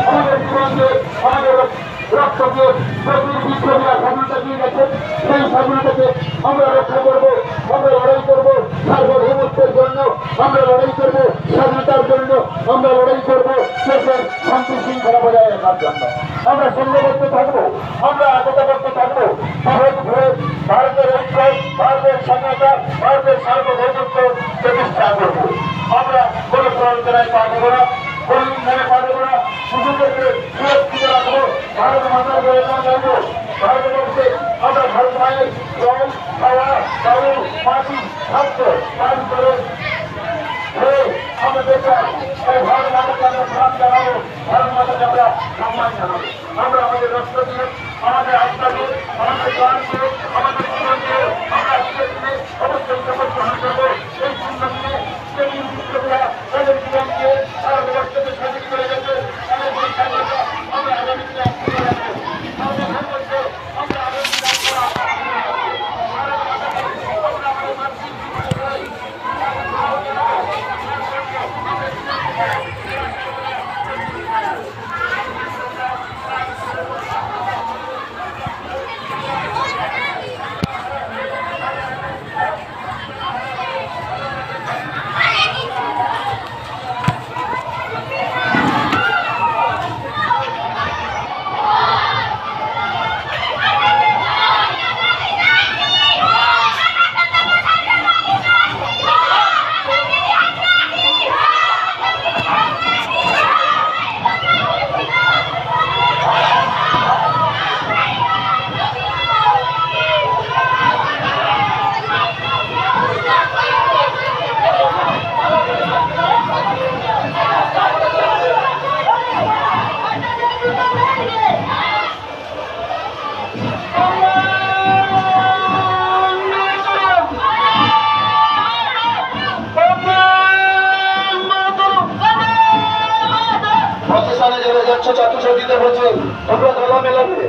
আমাদের জীবনকে আমাদের রক্তকে প্রচুর বিপ্লবীরা স্বাধীনতা দিয়ে গেছে। সেই স্বাধীনতাকে আমরা রক্ষা করবো, আমরা লড়াই করবো সার্বভৌমত্বের জন্য, আমরা লড়াই করবো স্বাধীনতার জন্য, আমরা লড়াই করবো দেশের শান্তি শৃঙ্খলা বজায় রাখার জন্য। আমরা সংঘবদ্ধ থাকবো, আমরা একতাবদ্ধ থাকবো। ভারতের ঐক্য, ভারতের স্বাধীনতা, ভারতের সার্বভৌমত্ব প্রতিষ্ঠা করবো। আমরা কোনো প্রয়োজনায় পা দেবো না, কোন মনে পা দেবো না। শিশুদেরকে সুরক্ষিত রাখবো, ভারত মাতার বেদনা জানবো। ভারতবর্ষে আমরা ভারত মায়ের জল, খাওয়া, বায়ু, মাটি, খাদ্য পান করে আমাদের ভারত মাতাকে আমরা প্রাণ জানাবো, ভারত মাতাকে আমরা সম্মান জানাবো। আমরা আমাদের রক্ত দিয়ে, আমাদের আত্মা দিয়ে, আমাদের প্রাণ দিয়ে, আমাদের জীবন দিয়ে আমরা আজকের দিনে অবশ্যই শপথ গ্রহণ করবো। এই সুন্দর দিনে যেদিন বিপ্লবীরা তাদের জীবন দিয়ে ভারতবর্ষকে স্বাধীন করে গেছে, তাদের সেই স্বাধীনতা আমরা আগামী দিনে আত্মীয় রাখবো। আমাদের ভারতবর্ষে আমরা আগামী দিনে ছাত্রছাত্রীদের বলছে তোমরা দলা মেলাবে।